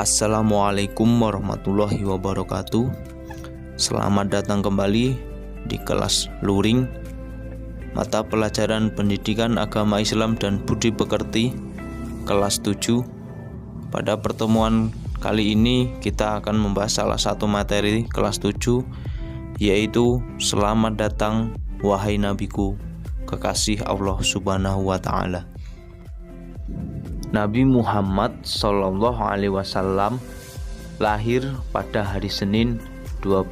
Assalamualaikum warahmatullahi wabarakatuh. Selamat datang kembali di kelas luring mata pelajaran Pendidikan Agama Islam dan Budi Pekerti kelas 7. Pada pertemuan kali ini kita akan membahas salah satu materi kelas 7, yaitu selamat datang wahai nabiku, kekasih Allah Subhanahu wa Ta'ala. Nabi Muhammad Shallallahu Alaihi Wasallam lahir pada hari Senin 12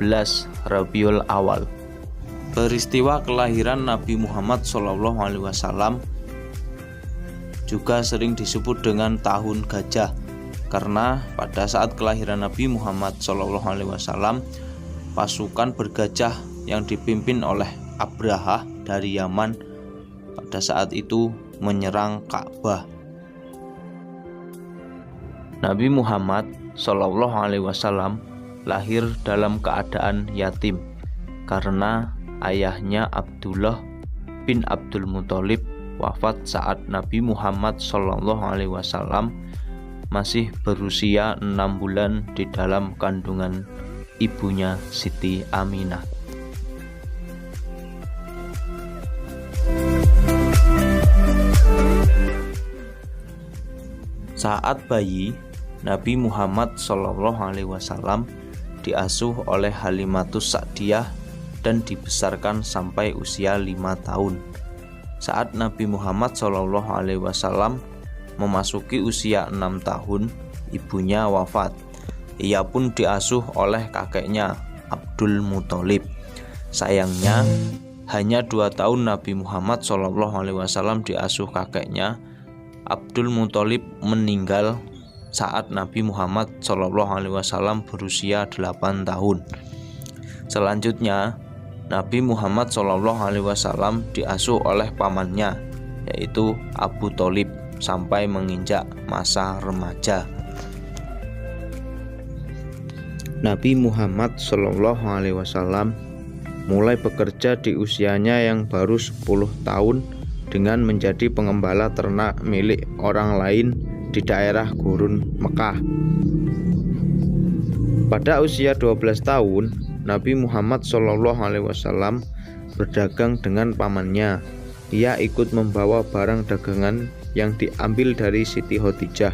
Rabiul Awal. Peristiwa kelahiran Nabi Muhammad Shallallahu Alaihi Wasallam juga sering disebut dengan tahun gajah, karena pada saat kelahiran Nabi Muhammad Shallallahu Alaihi Wasallam, pasukan bergajah yang dipimpin oleh Abrahah dari Yaman pada saat itu menyerang Ka'bah. Nabi Muhammad Shallallahu Alaihi Wasallam lahir dalam keadaan yatim karena ayahnya Abdullah bin Abdul Muthalib wafat saat Nabi Muhammad Shallallahu Alaihi Wasallam masih berusia 6 bulan di dalam kandungan ibunya Siti Aminah. Saat bayi, Nabi Muhammad Shallallahu Alaihi Wasallam diasuh oleh Halimatus Sa'diyah dan dibesarkan sampai usia 5 tahun. Saat Nabi Muhammad Shallallahu Alaihi Wasallam memasuki usia 6 tahun, ibunya wafat. Ia pun diasuh oleh kakeknya Abdul Muthalib. Sayangnya, hanya 2 tahun Nabi Muhammad Shallallahu Alaihi Wasallam diasuh kakeknya. Abdul Muthalib meninggal saat Nabi Muhammad Shallallahu Alaihi Wasallam berusia 8 tahun. Selanjutnya, Nabi Muhammad Shallallahu Alaihi Wasallam diasuh oleh pamannya, yaitu Abu Thalib, sampai menginjak masa remaja. Nabi Muhammad Shallallahu Alaihi Wasallam mulai bekerja di usianya yang baru 10 tahun dengan menjadi pengembala ternak milik orang lain di daerah gurun Mekah. Pada usia 12 tahun, Nabi Muhammad Shallallahu Alaihi Wasallam berdagang dengan pamannya. Ia ikut membawa barang dagangan yang diambil dari Siti Khadijah.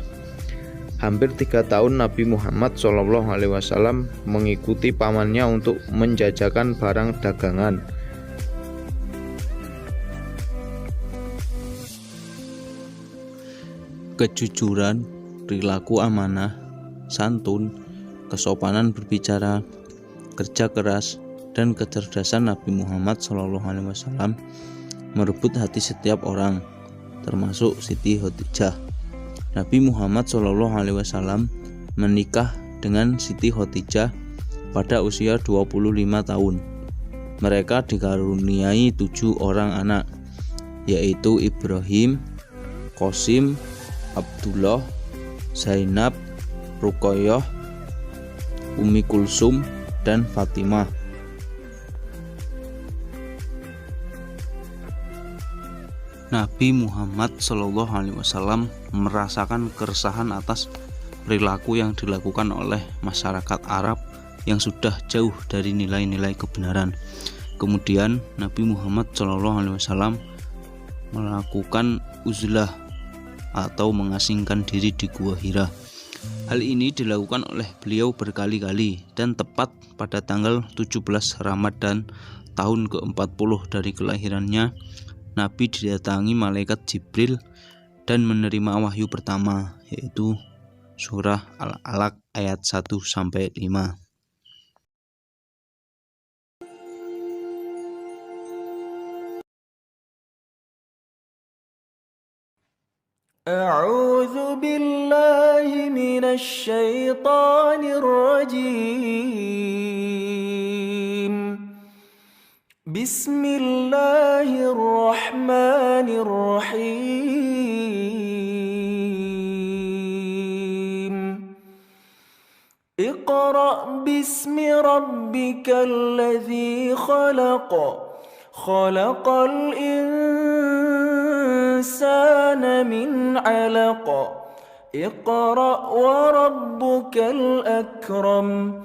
Hampir 3 tahun Nabi Muhammad Shallallahu Alaihi Wasallam mengikuti pamannya untuk menjajakan barang dagangan. Kejujuran, perilaku amanah, santun, kesopanan berbicara, kerja keras, dan kecerdasan Nabi Muhammad SAW merebut hati setiap orang, termasuk Siti Khadijah. Nabi Muhammad SAW menikah dengan Siti Khadijah pada usia 25 tahun. Mereka dikaruniai 7 orang anak, yaitu Ibrahim, Qasim, Abdullah, Zainab, Ruqayyah, Ummi Kulsum, dan Fatimah. Nabi Muhammad SAW merasakan keresahan atas perilaku yang dilakukan oleh masyarakat Arab yang sudah jauh dari nilai-nilai kebenaran. Kemudian Nabi Muhammad SAW melakukan uzlah atau mengasingkan diri di Gua Hira. Hal ini dilakukan oleh beliau berkali-kali dan tepat pada tanggal 17 Ramadan tahun ke-40 dari kelahirannya, Nabi didatangi malaikat Jibril dan menerima wahyu pertama, yaitu surah Al-Alaq ayat 1-5. أعوذ بالله من الشيطان الرجيم بسم الله الرحمن الرحيم اقرأ باسم ربك الذي خلق خلق الإنسان من علق اقرأ وربك الأكرم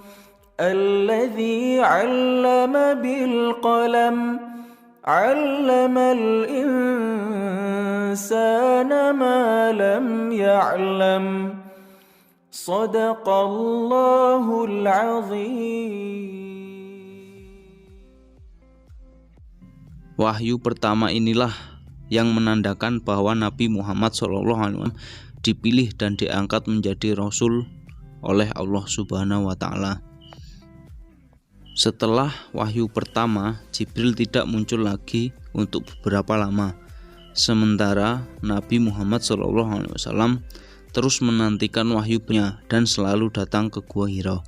الذي علم بالقلم علم الإنسان ما لم يعلم صدق الله العظيم. Wahyu pertama inilah yang menandakan bahwa Nabi Muhammad SAW dipilih dan diangkat menjadi Rasul oleh Allah Subhanahu wa Ta'ala. Setelah wahyu pertama, Jibril tidak muncul lagi untuk beberapa lama. Sementara Nabi Muhammad SAW terus menantikan wahyunya dan selalu datang ke Gua Hira.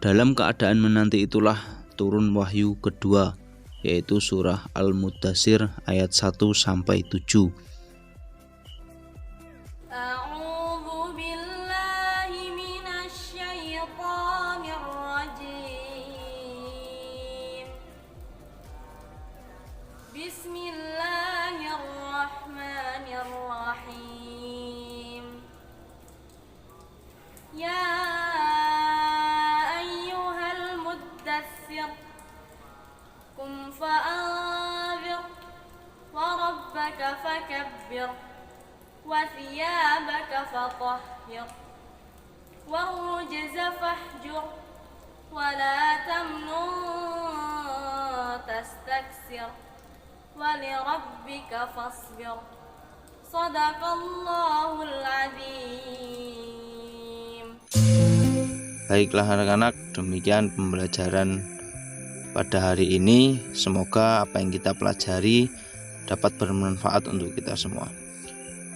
Dalam keadaan menanti itulah turun wahyu kedua, yaitu surah Al-Muddatsir ayat 1-7. Bismillahirrahmanirrahim. Ya ayyuhal muddatsir qum fa'anzir wa rabbaka fakabbir wa thiyabaka fatahhir wa rujza fahjur wa la tamnun tastaksir walirabbika fasbir sadaqallahul azim. Baiklah anak-anak, demikian pembelajaran pada hari ini. Semoga apa yang kita pelajari dapat bermanfaat untuk kita semua.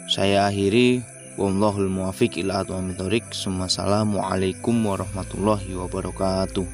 Saya akhiri, wallahul muwaffiq ila aqwamit thoriq. Assalamualaikum warahmatullahi wabarakatuh.